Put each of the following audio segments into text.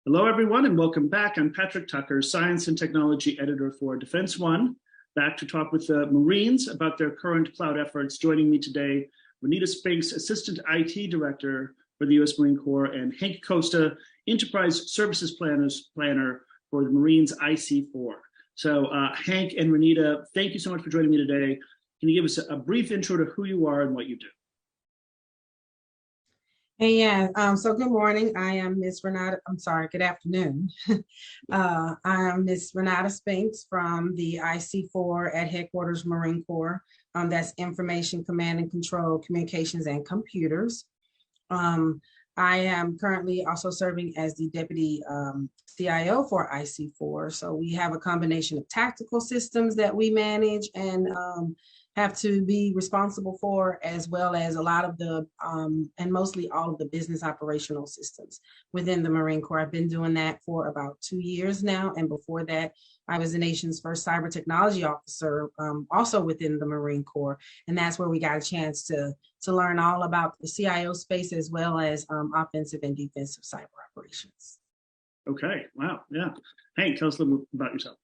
Hello, everyone, and welcome back. I'm Patrick Tucker, Science and Technology Editor for Defense One, back to talk with the Marines about their current cloud efforts. Joining me today, Renita Spinks, Assistant IT Director for the U.S. Marine Corps, and Hank Costa, Enterprise Services Planner for the Marines IC4. So, Hank and Renita, thank you so much for joining me today. Can you give us a brief intro to who you are and what you do? Hey, yeah. So good morning. I am Miss Renata. I'm sorry, good afternoon. I am Miss Renata Spinks from the IC4 at Headquarters Marine Corps. That's Information Command and Control, Communications and Computers. I am currently also serving as the Deputy CIO for IC4. So we have a combination of tactical systems that we manage and have to be responsible for, as well as a lot of the, and mostly all of the business operational systems within the Marine Corps. I've been doing that for about 2 years now. And before that, I was the nation's first cyber technology officer, also within the Marine Corps. And that's where we got a chance to learn all about the CIO space, as well as offensive and defensive cyber operations. Okay, wow, yeah. Hank, tell us a little about yourself.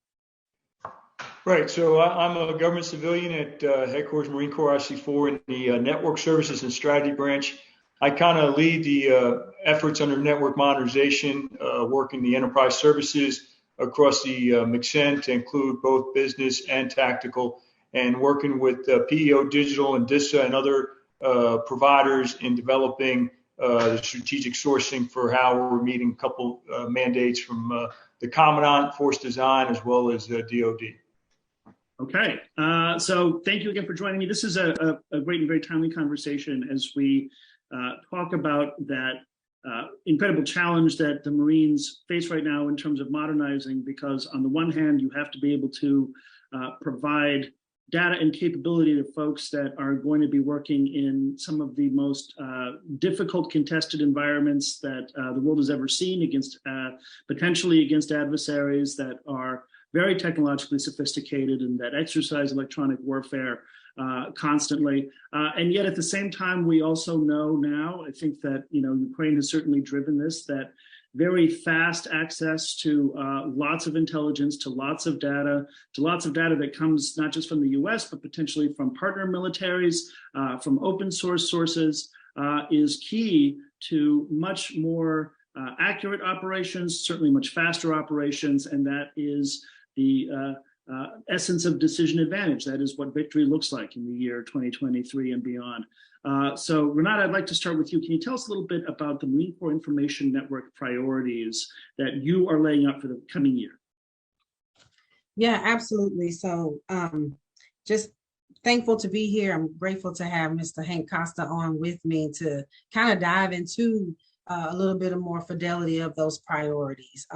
Right, so I'm a government civilian at Headquarters Marine Corps IC4 in the Network Services and Strategy Branch. I kind of lead the efforts under network modernization, working the enterprise services across the MCENT to include both business and tactical, and working with PEO Digital and DISA and other providers in developing the strategic sourcing for how we're meeting a couple mandates from the Commandant, Force Design, as well as DOD. Okay, so thank you again for joining me. This is a great and very timely conversation as we talk about that incredible challenge that the Marines face right now in terms of modernizing, because on the one hand, you have to be able to provide data and capability to folks that are going to be working in some of the most difficult, contested environments that the world has ever seen, against potentially against adversaries that are very technologically sophisticated and that exercise electronic warfare constantly. And yet at the same time, we also know now, I think that, Ukraine has certainly driven this, that very fast access to lots of intelligence, to lots of data that comes not just from the US, but potentially from partner militaries, from open source sources, is key to much more accurate operations, certainly much faster operations, and that is the essence of decision advantage. That is what victory looks like in the year 2023 and beyond. So Renata, I'd like to start with you. Can you tell us a little bit about the Marine Corps Information Network priorities that you are laying out for the coming year? Yeah, absolutely. So just thankful to be here. I'm grateful to have Mr. Hank Costa on with me to kind of dive into a little bit of more fidelity of those priorities.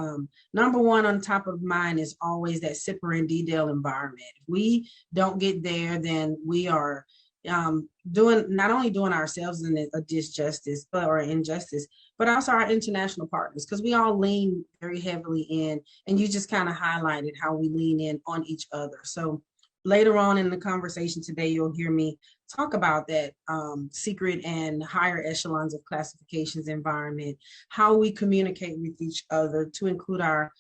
Number one on top of mind is always that SIPR and DDEL environment. If we don't get there, then we are not only doing ourselves a disjustice or injustice, but also our international partners, because we all lean very heavily in, and you just kind of highlighted how we lean in on each other. So later on in the conversation today, you'll hear me talk about that secret and higher echelons of classifications environment, how we communicate with each other to include our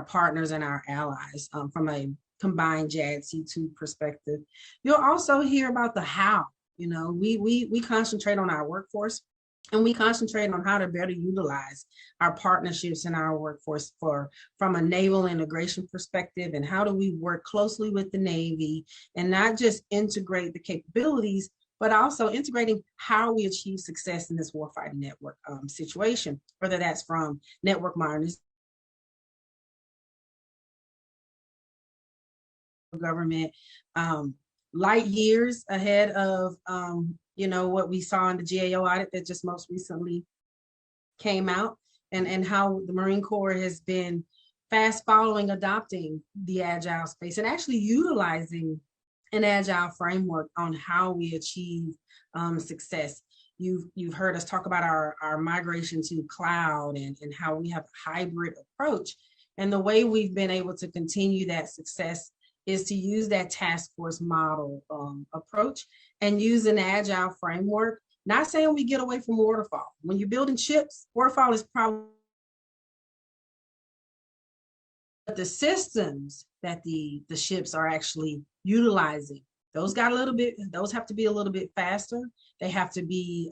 partners and our allies from a combined JADC2 perspective. You'll also hear about the how. We concentrate on our workforce, and we concentrate on how to better utilize our partnerships in our workforce from a naval integration perspective, and how do we work closely with the Navy and not just integrate the capabilities, but also integrating how we achieve success in this warfighting network situation, whether that's from network modernization, government, light years ahead of what we saw in the GAO audit that just most recently came out, and how the Marine Corps has been fast following adopting the agile space and actually utilizing an agile framework on how we achieve success. You've heard us talk about our migration to cloud and how we have a hybrid approach, and the way we've been able to continue that success is to use that task force model approach and use an agile framework. Not saying we get away from waterfall. When you're building ships, waterfall is probably the systems that the ships are actually utilizing, those have to be a little bit faster. They have to be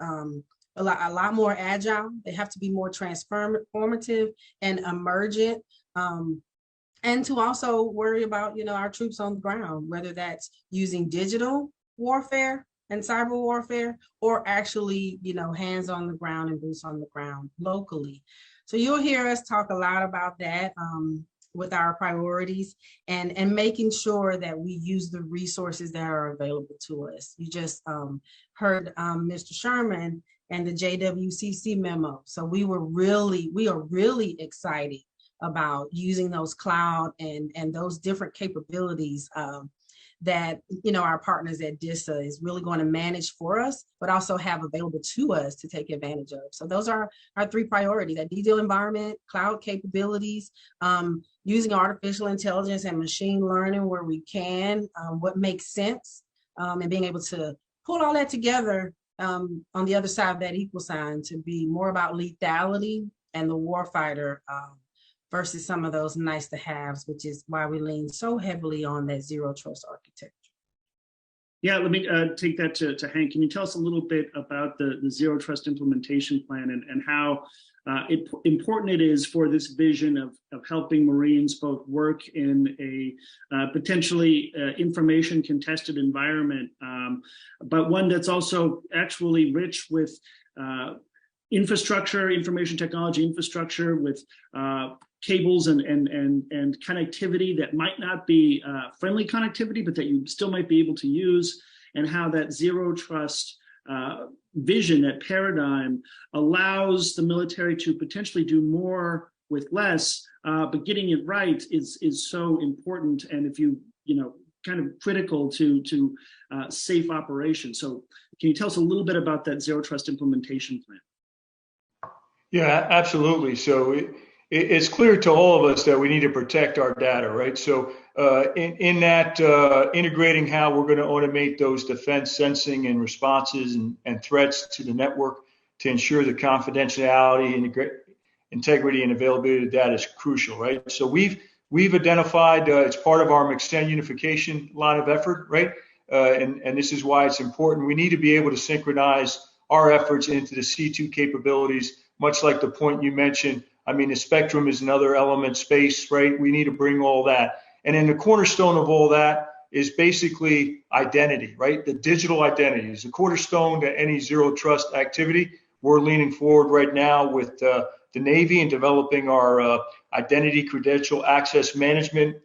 a lot more agile. They have to be more transformative and emergent. And to also worry about, our troops on the ground, whether that's using digital warfare and cyber warfare, or actually, hands on the ground and boots on the ground locally. So you'll hear us talk a lot about that with our priorities and making sure that we use the resources that are available to us. You just heard Mr. Sherman and the JWCC memo. So we are really excited about using those cloud and those different capabilities that our partners at DISA is really going to manage for us, but also have available to us to take advantage of. So those are our three priorities: that digital environment, cloud capabilities, using artificial intelligence and machine learning where we can, what makes sense, and being able to pull all that together on the other side of that equal sign to be more about lethality and the warfighter versus some of those nice to haves, which is why we lean so heavily on that zero trust architecture. Yeah, let me take that to Hank. Can you tell us a little bit about the zero trust implementation plan and how important it is for this vision of helping Marines both work in a potentially information contested environment, but one that's also actually rich with infrastructure, information technology infrastructure, with cables and connectivity that might not be friendly connectivity, but that you still might be able to use, and how that zero trust vision, that paradigm, allows the military to potentially do more with less, but getting it right is so important, and if kind of critical to safe operation. So can you tell us a little bit about that zero trust implementation plan? Yeah, absolutely. So it's clear to all of us that we need to protect our data, right? So in that integrating how we're going to automate those defense sensing and responses and threats to the network to ensure the confidentiality, integrity, and availability of data is crucial, right? So we've identified it's part of our McSend unification line of effort, right? And this is why it's important. We need to be able to synchronize our efforts into the C2 capabilities, much like the point you mentioned. I mean, the spectrum is another element, space, right? We need to bring all that. And then the cornerstone of all that is basically identity, right? The digital identity is the cornerstone to any zero trust activity. We're leaning forward right now with the Navy and developing our identity credential access management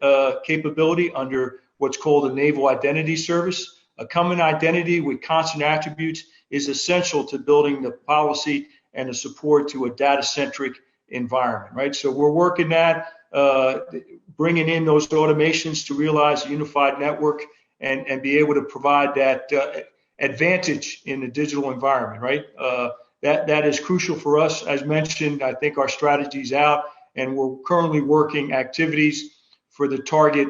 capability under what's called a Naval Identity Service. A common identity with constant attributes is essential to building the policy and the support to a data-centric environment, right? So we're working that, bringing in those automations to realize a unified network and be able to provide that advantage in the digital environment, right? That is crucial for us. As mentioned, I think our strategy's out, and we're currently working activities for the target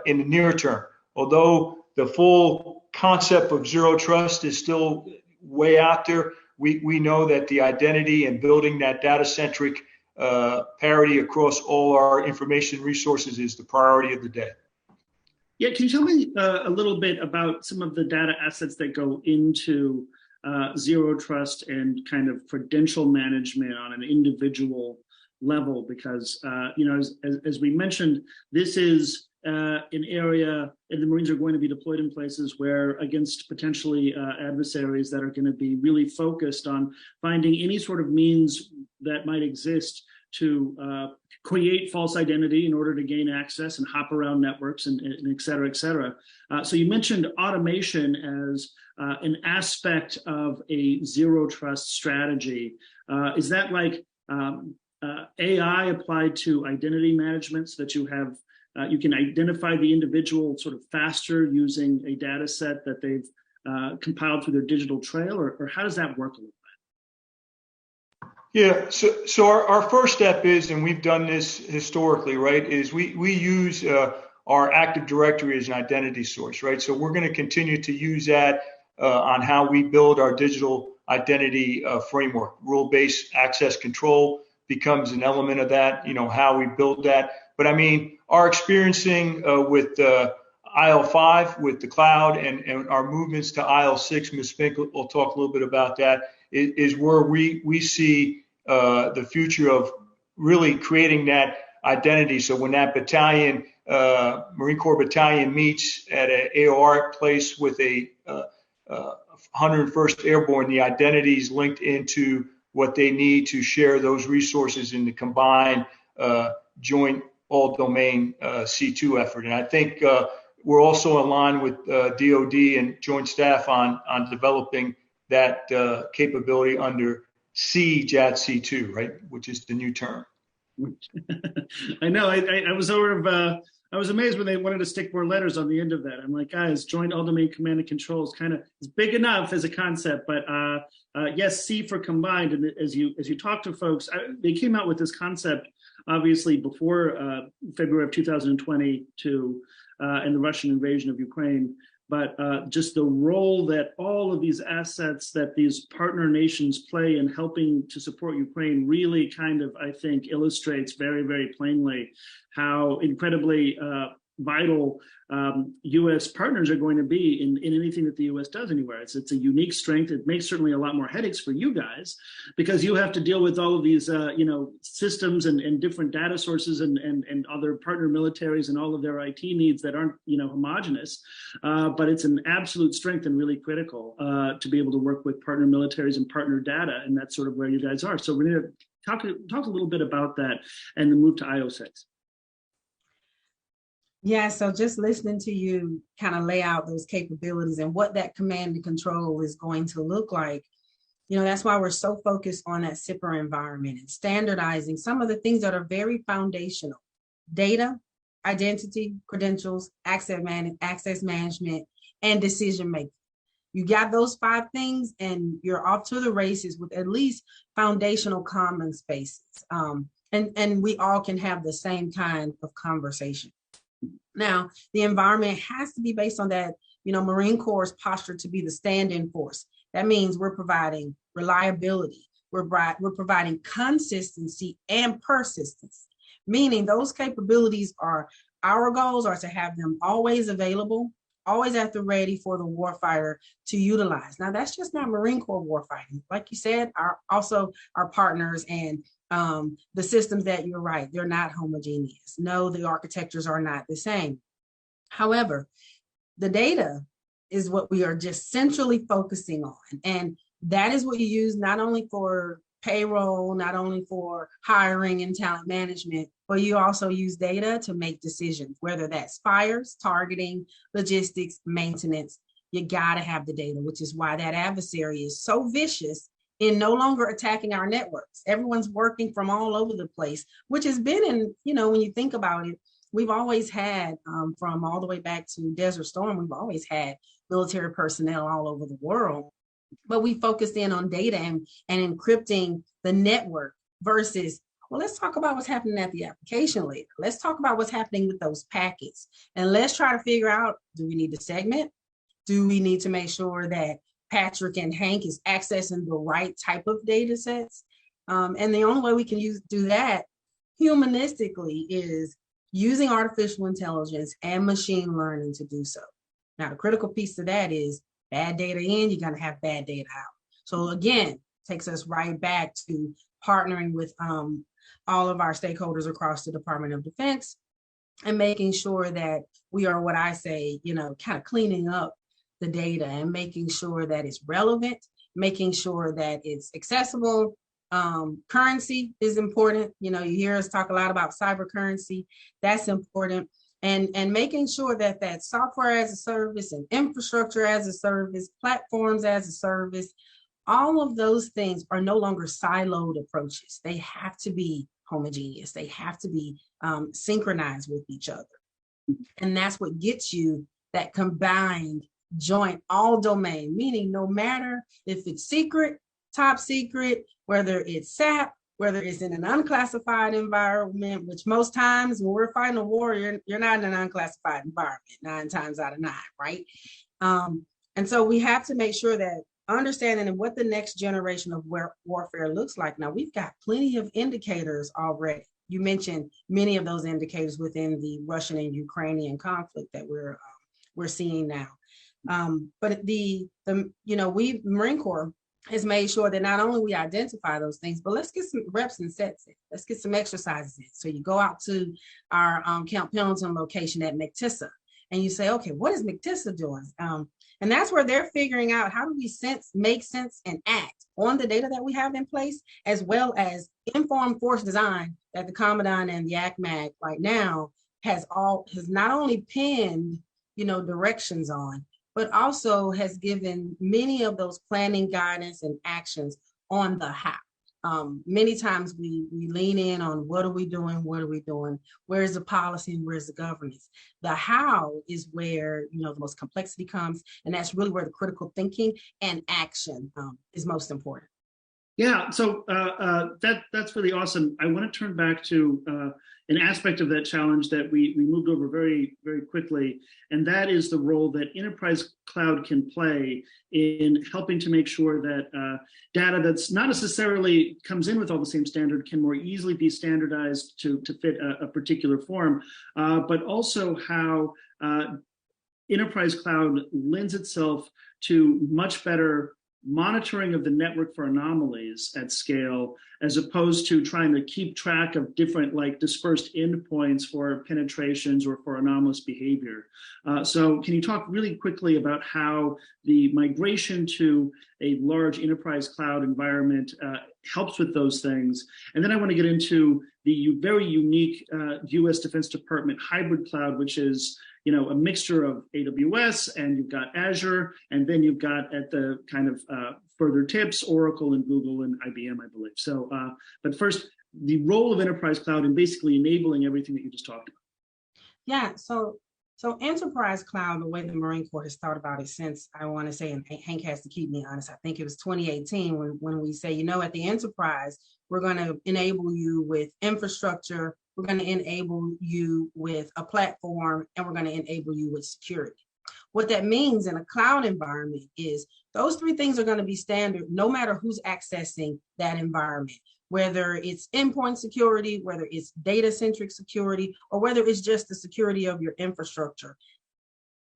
in the near term. Although the full concept of zero trust is still way out there, we know that the identity and building that data-centric parity across all our information resources is the priority of the day. Yeah, can you tell me a little bit about some of the data assets that go into zero trust and kind of credential management on an individual level? Because, as we mentioned, this is an area, and the Marines are going to be deployed in places where, against potentially adversaries that are going to be really focused on finding any sort of means that might exist to create false identity in order to gain access and hop around networks and et cetera, et cetera. So you mentioned automation as an aspect of a zero trust strategy. Is that like AI applied to identity management so that you have you can identify the individual sort of faster using a data set that they've compiled through their digital trail, or how does that work a little bit? Yeah, so our first step is, and we've done this historically, right, is we use our Active Directory as an identity source, right? So we're going to continue to use that on how we build our digital identity framework. Rule-based access control becomes an element of that, how we build that. But I mean, our experiencing with IL5 with the cloud and our movements to IL6, Ms. Fink will talk a little bit about that, is where we see the future of really creating that identity. So when that battalion, Marine Corps battalion meets at an AOR place with a 101st Airborne, the identity is linked into what they need to share those resources in the combined joint all-domain C2 effort. And I think we're also aligned with DOD and Joint Staff on developing that capability under CJADC2, right, which is the new term. I know. I was sort of I was amazed when they wanted to stick more letters on the end of that. I'm like, guys, Joint All Domain Command and Control is kind of, it's big enough as a concept, but yes, C for combined. And as you talk to folks, they came out with this concept obviously before February of 2022 and the Russian invasion of Ukraine. But just the role that all of these assets that these partner nations play in helping to support Ukraine really kind of, I think, illustrates very, very plainly how incredibly vital U.S. partners are going to be in anything that the U.S. does anywhere. It's a unique strength. It makes certainly a lot more headaches for you guys because you have to deal with all of these, systems and different data sources and other partner militaries and all of their IT needs that aren't, homogenous. But it's an absolute strength and really critical to be able to work with partner militaries and partner data. And that's sort of where you guys are. So we're going to talk a little bit about that and then move to IO6. Yeah, so just listening to you kind of lay out those capabilities and what that command and control is going to look like, that's why we're so focused on that SIPR environment and standardizing some of the things that are very foundational: data, identity, credentials, access management, and decision making. You got those 5 things and you're off to the races with at least foundational common spaces. And we all can have the same kind of conversation. Now, the environment has to be based on that, Marine Corps' posture to be the stand-in force. That means we're providing reliability, we're providing consistency and persistence, meaning those capabilities our goals are to have them always available, always at the ready for the warfighter to utilize. Now, that's just not Marine Corps warfighting. Like you said, also our partners and the systems that you're right, they're not homogeneous. No, the architectures are not the same. However, the data is what we are just centrally focusing on. And that is what you use not only for payroll, not only for hiring and talent management, but you also use data to make decisions, whether that's fires, targeting, logistics, maintenance. You got to have the data, which is why that adversary is so vicious in no longer attacking our networks. Everyone's working from all over the place, which has been when you think about it, we've always had, from all the way back to Desert Storm, we've always had military personnel all over the world. But we focused in on data and encrypting the network versus, well, let's talk about what's happening at the application layer. Let's talk about what's happening with those packets. And let's try to figure out, do we need to segment? Do we need to make sure that Patrick and Hank is accessing the right type of data sets? And the only way we can do that humanistically is using artificial intelligence and machine learning to do so. Now, the critical piece of that is bad data in, you're going to have bad data out. So again, takes us right back to partnering with all of our stakeholders across the Department of Defense and making sure that we are, what I say, kind of cleaning up the data and making sure that it's relevant, making sure that it's accessible. Currency is important. You hear us talk a lot about cyber currency. That's important. And making sure that software as a service and infrastructure as a service, platforms as a service, all of those things are no longer siloed approaches. They have to be homogeneous. They have to be synchronized with each other. And that's what gets you that combined joint all domain, meaning no matter if it's secret, top secret, whether it's SAP, whether it's in an unclassified environment, which most times when we're fighting a war, you're not in an unclassified environment 9 times out of 9, right? And so we have to make sure that understanding what the next generation of warfare looks like. Now, we've got plenty of indicators already. you mentioned many of those indicators within the Russian and Ukrainian conflict that we're seeing now. But the we Marine Corps has made sure that not only we identify those things, but let's get some reps and sets in. Let's get some exercises in. So you go out to our Camp Pendleton location at McTissa, and you say, okay, what is McTissa doing? And that's where they're figuring out how do we make sense and act on the data that we have in place, as well as informed force design that the Commandant and the ACMAC right now has not only pinned, directions on, but also has given many of those planning guidance and actions on the how. Many times we lean in on what are we doing, where's the policy and where's the governance. The how is where the most complexity comes, and that's really where the critical thinking and action is most important. Yeah, so that's really awesome. I want to turn back to an aspect of that challenge that we moved over very, very quickly, and that is the role that enterprise cloud can play in helping to make sure that data that's not necessarily comes in with all the same standard can more easily be standardized to fit a particular form, but also how enterprise cloud lends itself to much better monitoring of the network for anomalies at scale, as opposed to trying to keep track of different dispersed endpoints for penetrations or for anomalous behavior. So can you talk really quickly about how the migration to a large enterprise cloud environment helps with those things? And then I want to get into the very unique US Defense Department hybrid cloud, which is a mixture of AWS, and you've got Azure, and then you've got at the kind of further tips, Oracle and Google and IBM, I believe. So, but first, the role of enterprise cloud in basically enabling everything that you just talked about. Yeah, so enterprise cloud, the way the Marine Corps has thought about it since, I want to say, and Hank has to keep me honest, I think it was 2018 when we say, at the enterprise, we're going to enable you with infrastructure, we're going to enable you with a platform, and we're going to enable you with security. What that means in a cloud environment is those three things are going to be standard no matter who's accessing that environment, whether it's endpoint security, whether it's data-centric security, or whether it's just the security of your infrastructure.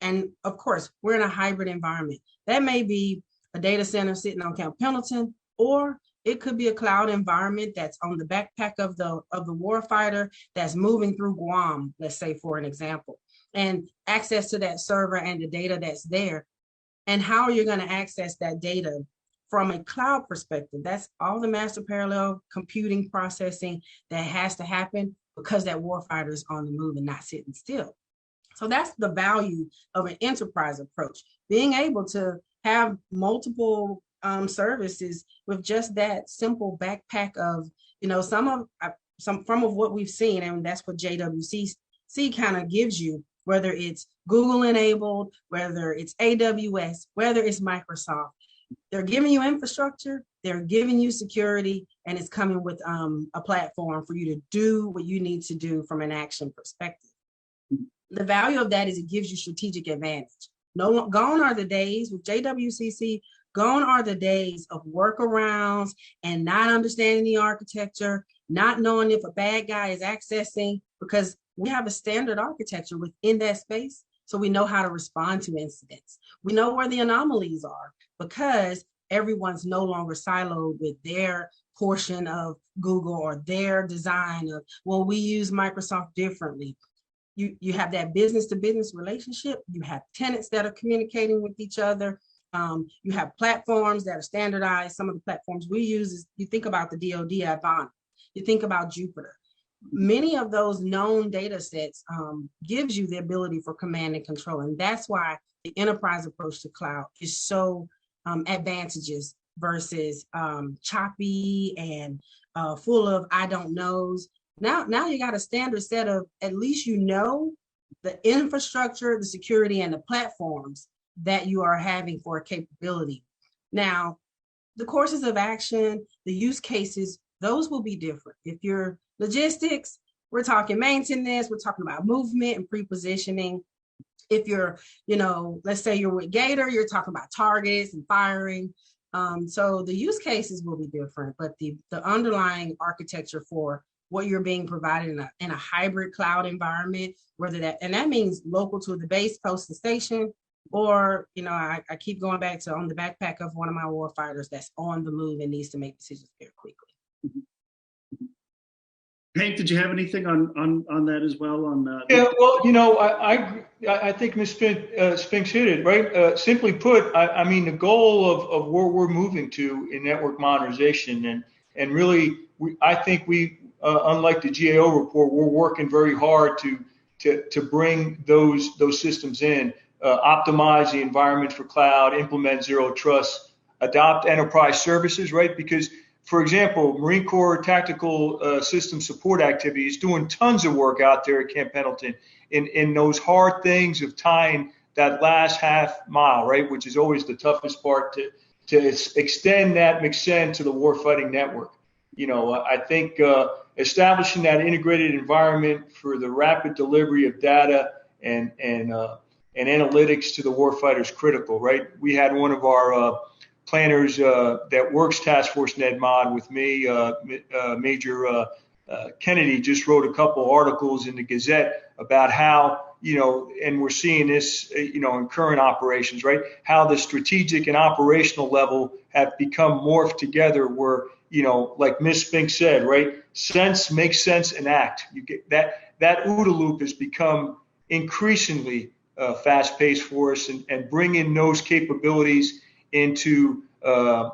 And of course, we're in a hybrid environment. That may be a data center sitting on Camp Pendleton, or it could be a cloud environment that's on the backpack of the warfighter that's moving through Guam, let's say, for an example, and access to that server and the data that's there. And how you're going to access that data from a cloud perspective. That's all the master parallel computing processing that has to happen because that warfighter is on the move and not sitting still. So that's the value of an enterprise approach, being able to have multiple services with just that simple backpack of, some of what we've seen, and that's what JWCC kind of gives you, whether it's Google enabled, whether it's AWS, whether it's Microsoft. They're giving you infrastructure, they're giving you security, and it's coming with a platform for you to do what you need to do from an action perspective. The value of that is it gives you strategic advantage. Gone are the days with JWCC, gone are the days of workarounds and not understanding the architecture, not knowing if a bad guy is accessing, because we have a standard architecture within that space. So we know how to respond to incidents. We know where the anomalies are because everyone's no longer siloed with their portion of Google or their design of, well, we use Microsoft differently. You have that business to business relationship. You have tenants that are communicating with each other. You have platforms that are standardized. Some of the platforms we use is, you think about the DoD Advana, you think about Jupyter. Many of those known data sets gives you the ability for command and control. And that's why the enterprise approach to cloud is so advantageous versus choppy and full of I don't knows. Now you got a standard set of, at least the infrastructure, the security, and the platforms that you are having for a capability. Now, the courses of action, the use cases, those will be different. If you're logistics, we're talking maintenance, we're talking about movement and pre-positioning. If you're, let's say you're with Gator, you're talking about targets and firing. So the use cases will be different, but the underlying architecture for what you're being provided in a hybrid cloud environment, whether that means local to the base, post, and station, or, I keep going back to on the backpack of one of my warfighters that's on the move and needs to make decisions very quickly. Hank, did you have anything on that as well? Yeah, well, I think Ms. Spinks hit it, right? Simply put, I mean, the goal of where we're moving to in network modernization, and really, I think we, unlike the GAO report, we're working very hard to bring those systems in, optimize the environment for cloud, implement zero trust, adopt enterprise services, right? Because, for example, Marine Corps Tactical System Support Activities doing tons of work out there at Camp Pendleton in those hard things of tying that last half mile, right, which is always the toughest part to extend that MCSEN to the warfighting network. I think establishing that integrated environment for the rapid delivery of data and analytics to the warfighter is critical, right? We had one of our planners that works Task Force NEDMOD with me, Major Kennedy, just wrote a couple articles in the Gazette about how, and we're seeing this, in current operations, right? How the strategic and operational level have become morphed together where, like Ms. Spinks said, right? Sense, make sense, and act. You get that OODA loop has become increasingly fast-paced for us, and bringing those capabilities into a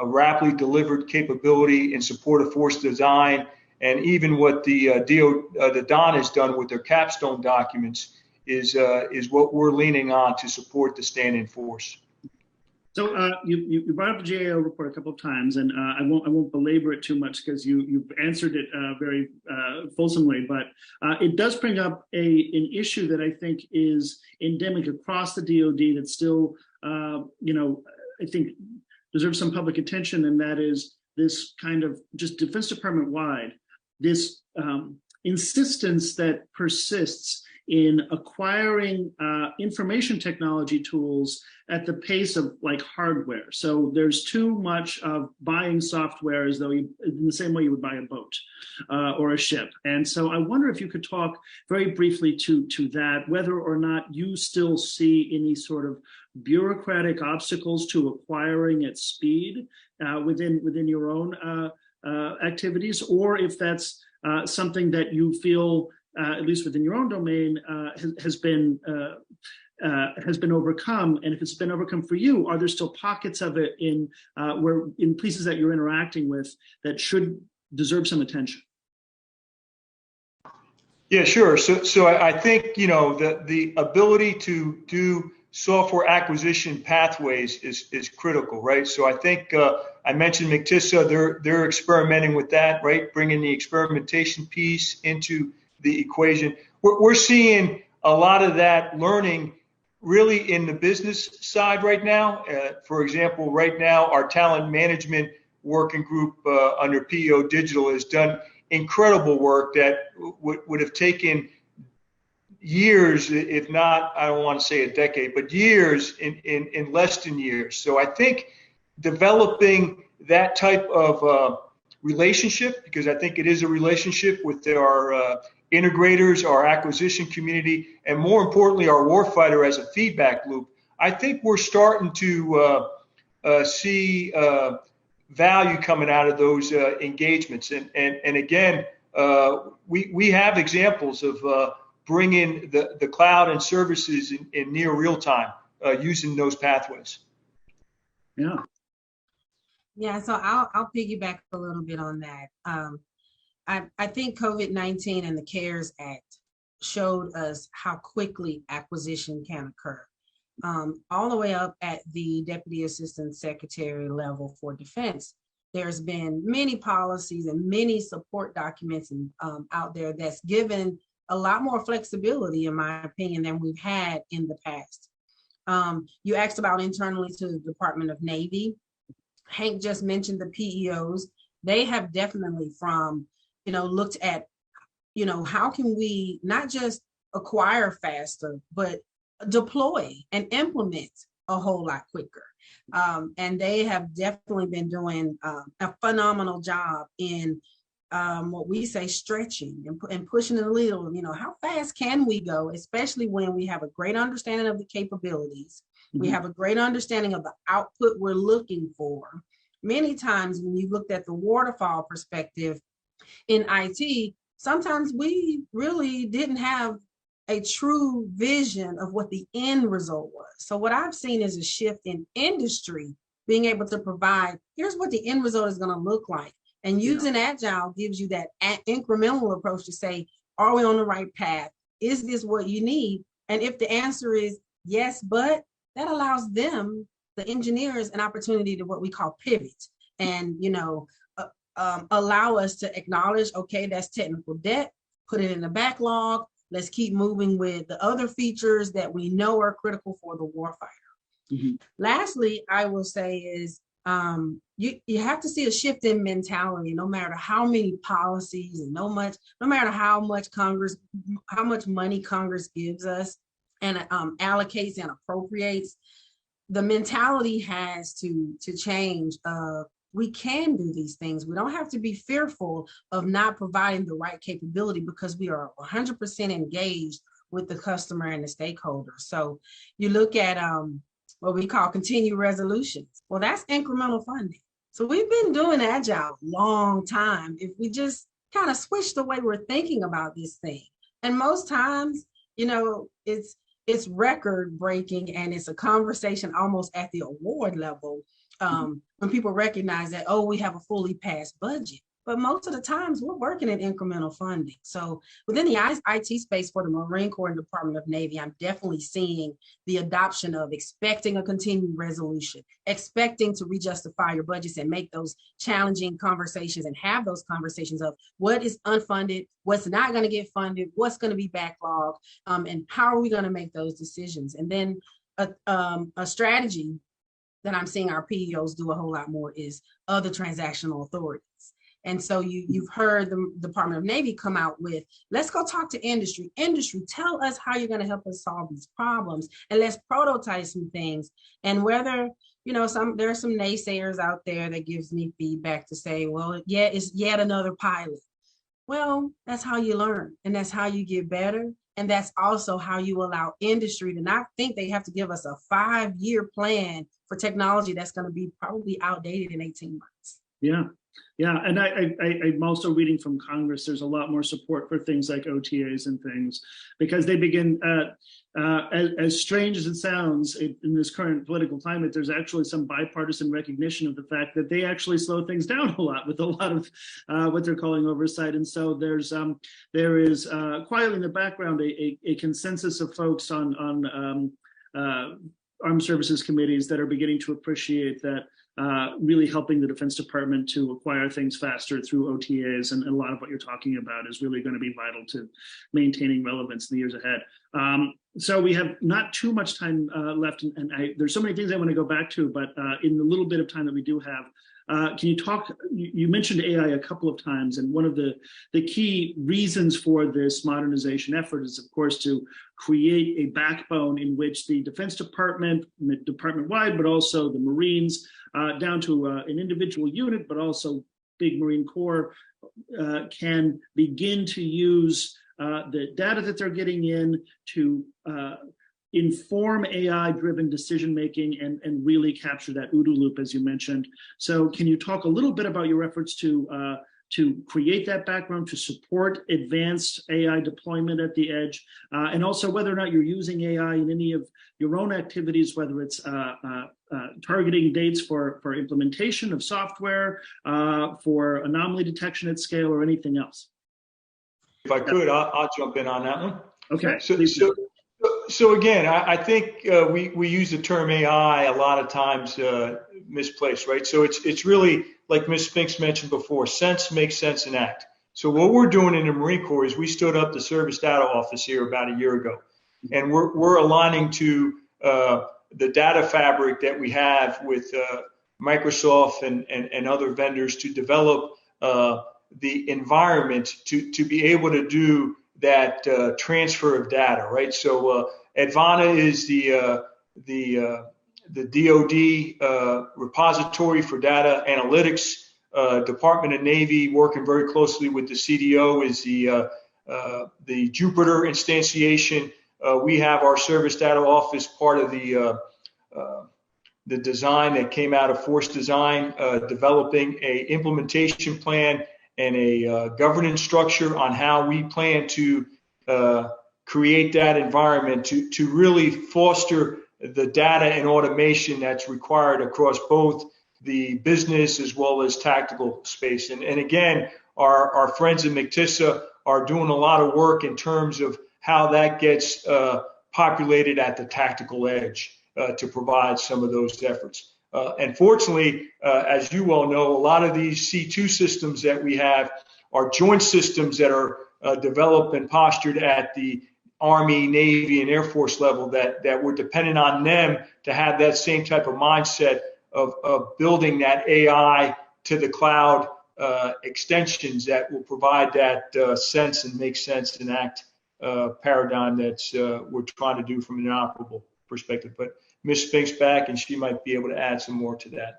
rapidly delivered capability in support of force design, and even what the Don has done with their capstone documents is what we're leaning on to support the stand-in force. So you brought up the GAO report a couple of times, and I won't belabor it too much because you've answered it very fulsomely. But it does bring up an issue that I think is endemic across the DoD that still, I think deserves some public attention, and that is this kind of just Defense Department wide, this insistence that persists in acquiring information technology tools at the pace of like hardware. So there's too much of buying software as though in the same way you would buy a boat or a ship. And so I wonder if you could talk very briefly to that, whether or not you still see any sort of bureaucratic obstacles to acquiring at speed within your own activities, or if that's something that you feel, at least within your own domain, has been overcome. And if it's been overcome for you, are there still pockets of it in places that you're interacting with that should deserve some attention? Yeah, sure. So I think the ability to do software acquisition pathways is critical, right? So I think I mentioned MCTISA, they're experimenting with that, right? Bringing the experimentation piece into the equation. We're seeing a lot of that learning really in the business side right now. For example, right now, our talent management working group under PEO Digital has done incredible work that would have taken years, if not, I don't want to say a decade, but years in less than years. So I think developing that type of relationship, because I think it is a relationship with our integrators, our acquisition community, and more importantly, our warfighter as a feedback loop, I think we're starting to see value coming out of those engagements. And again, we have examples of bringing the cloud and services in near real time using those pathways. Yeah. Yeah, so I'll piggyback a little bit on that. I think COVID-19 and the CARES Act showed us how quickly acquisition can occur. All the way up at the Deputy Assistant Secretary level for Defense, there's been many policies and many support documents out there that's given a lot more flexibility, in my opinion, than we've had in the past. You asked about internally to the Department of Navy. Hank just mentioned the PEOs. They have definitely looked at, how can we not just acquire faster, but deploy and implement a whole lot quicker. And they have definitely been doing a phenomenal job in what we say stretching and pushing a little, how fast can we go, especially when we have a great understanding of the capabilities. We have a great understanding of the output we're looking for. Many times when you looked at the waterfall perspective in IT, sometimes we really didn't have a true vision of what the end result was. So what I've seen is a shift in industry being able to provide, here's what the end result is going to look like. And using Agile gives you that incremental approach to say, are we on the right path? Is this what you need? And if the answer is yes, but that allows them, the engineers, an opportunity to what we call pivot and, allow us to acknowledge, okay, that's technical debt, put it in the backlog. Let's keep moving with the other features that we know are critical for the warfighter. Lastly, I will say is you have to see a shift in mentality, no matter how many policies and no matter how much money Congress gives us and allocates and appropriates. The mentality has to change. We can do these things. We don't have to be fearful of not providing the right capability because we are 100% engaged with the customer and the stakeholders. So you look at what we call continued resolutions. Well, that's incremental funding. So we've been doing Agile a long time. If we just kind of switch the way we're thinking about this thing. And most times, it's record breaking and it's a conversation almost at the award level when people recognize that, we have a fully passed budget. But most of the times we're working in incremental funding. So within the IT space for the Marine Corps and Department of Navy, I'm definitely seeing the adoption of expecting a continued resolution, expecting to rejustify your budgets and make those challenging conversations and have those conversations of what is unfunded, what's not going to get funded, what's going to be backlogged, and how are we going to make those decisions. And then a strategy that I'm seeing our PEOs do a whole lot more is other transactional authorities. And so you've heard the Department of Navy come out with, let's go talk to industry. Industry, tell us how you're going to help us solve these problems, and let's prototype some things. And whether, there are some naysayers out there that gives me feedback to say, well, yeah, it's yet another pilot. Well, that's how you learn, and that's how you get better. And that's also how you allow industry to not think they have to give us a 5-year plan for technology that's going to be probably outdated in 18 months. Yeah, and I'm also reading from Congress, there's a lot more support for things like OTAs and things, because they begin, as strange as it sounds in this current political climate, there's actually some bipartisan recognition of the fact that they actually slow things down a lot with a lot of what they're calling oversight. And so there is quietly in the background a consensus of folks on armed services committees that are beginning to appreciate that really helping the Defense Department to acquire things faster through OTAs, and a lot of what you're talking about is really going to be vital to maintaining relevance in the years ahead. So we have not too much time left, and there's so many things I want to go back to, but in the little bit of time that we do have, can you talk, you mentioned AI a couple of times, and one of the key reasons for this modernization effort is, of course, to create a backbone in which the Defense Department, department-wide, but also the Marines, down to an individual unit, but also big Marine Corps, can begin to use the data that they're getting in to inform AI-driven decision-making and really capture that OODA loop, as you mentioned. So can you talk a little bit about your efforts to create that background, to support advanced AI deployment at the edge, and also whether or not you're using AI in any of your own activities, whether it's targeting dates for implementation of software, for anomaly detection at scale, or anything else? If I could, I'll jump in on that one. Okay. So again, I think we use the term AI a lot of times misplaced, right? So it's really, like Ms. Spinks mentioned before, sense makes sense and act. So what we're doing in the Marine Corps is we stood up the Service Data Office here about a year ago, and we're aligning to the data fabric that we have with Microsoft and other vendors to develop the environment to be able to do that transfer of data, right? So Advana is the DoD repository for data analytics. Department of Navy, working very closely with the CDO, is the Jupiter instantiation. We have our service data office, part of the design that came out of Force Design, developing a implementation plan and a governance structure on how we plan to create that environment to really foster the data and automation that's required across both the business as well as tactical space. And again, our friends in MCTISA are doing a lot of work in terms of how that gets populated at the tactical edge to provide some of those efforts. And fortunately, as you well know, a lot of these C2 systems that we have are joint systems that are developed and postured at the Army, Navy, and Air Force level that we're dependent on them to have that same type of mindset of building that AI to the cloud extensions that will provide that sense and make sense and act paradigm that's we're trying to do from an interoperable perspective. But Ms. Spink's back, and she might be able to add some more to that.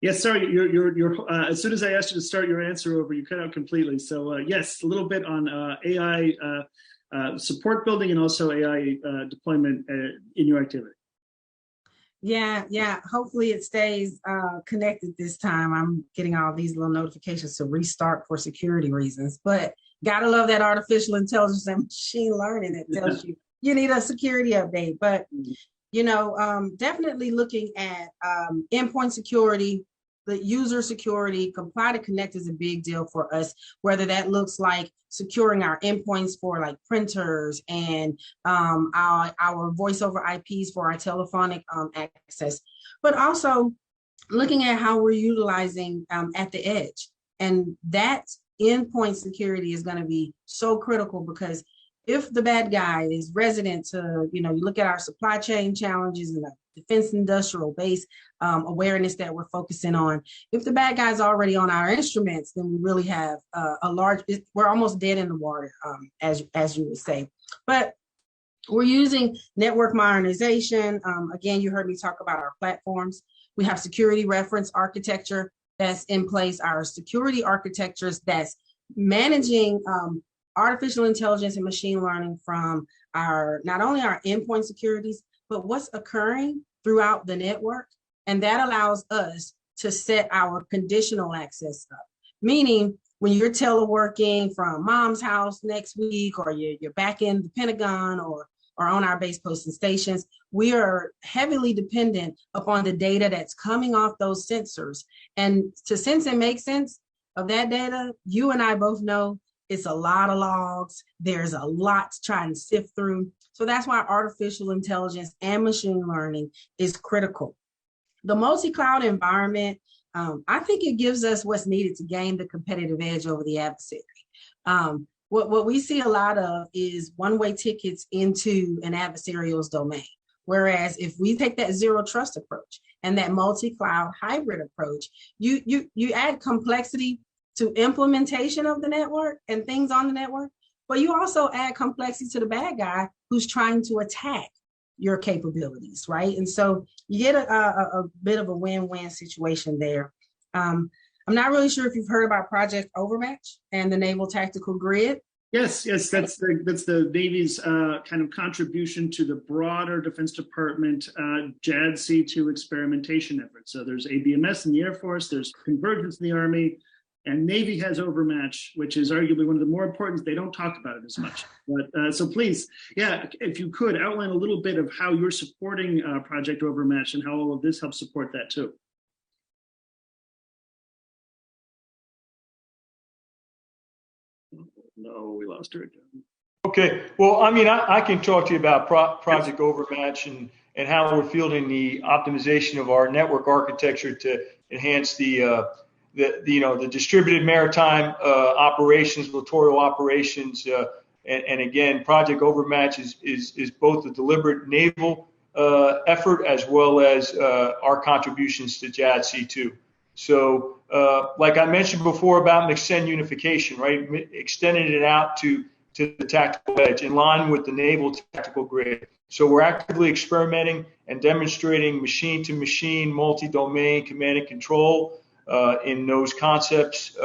Yes, sorry. You're as soon as I asked you to start your answer over, you cut out completely. So yes, a little bit on AI support building and also AI deployment in your activity. Yeah. Hopefully it stays connected this time. I'm getting all these little notifications to restart for security reasons, but gotta love that artificial intelligence and machine learning that tells you need a security update. But definitely looking at endpoint security, the user security. Comply to connect is a big deal for us, whether that looks like securing our endpoints for like printers and our voice over IPs for our telephonic access, but also looking at how we're utilizing at the edge. And that endpoint security is going to be so critical, because if the bad guy is resident to, you look at our supply chain challenges and the defense industrial base awareness that we're focusing on. If the bad guy's already on our instruments, then we really have we're almost dead in the water, as you would say. But we're using network modernization. Again, you heard me talk about our platforms. We have security reference architecture that's in place, our security architectures that's managing artificial intelligence and machine learning from not only our endpoint securities, but what's occurring throughout the network. And that allows us to set our conditional access up. Meaning when you're teleworking from mom's house next week, or you're back in the Pentagon or on our base posts and stations, we are heavily dependent upon the data that's coming off those sensors. And to sense and make sense of that data, you and I both know it's a lot of logs. There's a lot to try and sift through. So that's why artificial intelligence and machine learning is critical. The multi-cloud environment, I think it gives us what's needed to gain the competitive edge over the adversary. What we see a lot of is one-way tickets into an adversarial's domain. Whereas if we take that zero trust approach and that multi-cloud hybrid approach, you add complexity to implementation of the network and things on the network, but you also add complexity to the bad guy who's trying to attack your capabilities, right? And so you get a bit of a win-win situation there. I'm not really sure if you've heard about Project Overmatch and the Naval Tactical Grid. Yes, that's the Navy's kind of contribution to the broader Defense Department JADC2 experimentation effort. So there's ABMS in the Air Force, there's Convergence in the Army, and Navy has Overmatch, which is arguably one of the more important. They don't talk about it as much. But so please, if you could outline a little bit of how you're supporting Project Overmatch and how all of this helps support that too. No, we lost her again. Okay. Well, I mean, I can talk to you about Project Overmatch and how we're fielding the optimization of our network architecture to enhance the distributed maritime operations, littoral operations, and again, Project Overmatch is both a deliberate naval effort as well as our contributions to JADC2. So, like I mentioned before about MXN unification, right? Extending it out to to the tactical edge in line with the naval tactical grid. So we're actively experimenting and demonstrating machine-to-machine, multi-domain command and control in those concepts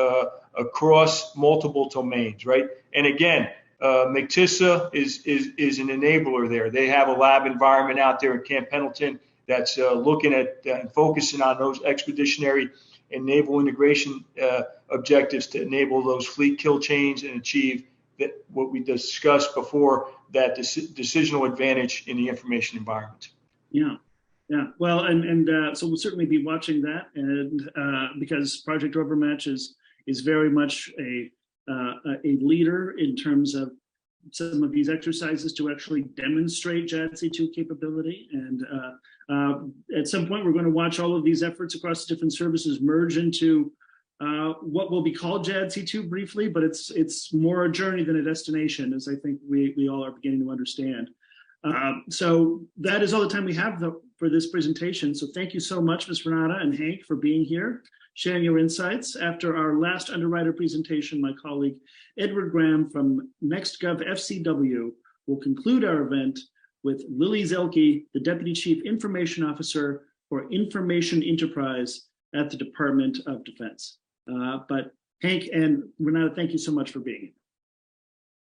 across multiple domains, right? And again, MCTISA is an enabler there. They have a lab environment out there in Camp Pendleton that's looking at and focusing on those expeditionary and naval integration objectives to enable those fleet kill chains and achieve that what we discussed before, that decisional advantage in the information environment. Yeah. Yeah, well, and so we'll certainly be watching that, and because Project Overmatch is very much a leader in terms of some of these exercises to actually demonstrate JADC2 capability, and at some point we're going to watch all of these efforts across different services merge into what will be called JADC2 briefly, but it's more a journey than a destination, as I think we all are beginning to understand. So that is all the time we have for this presentation. So thank you so much, Ms. Renata and Hank, for being here, sharing your insights. After our last underwriter presentation, my colleague Edward Graham from NextGov FCW will conclude our event with Lily Zelke, the Deputy Chief Information Officer for Information Enterprise at the Department of Defense. But Hank and Renata, thank you so much for being here.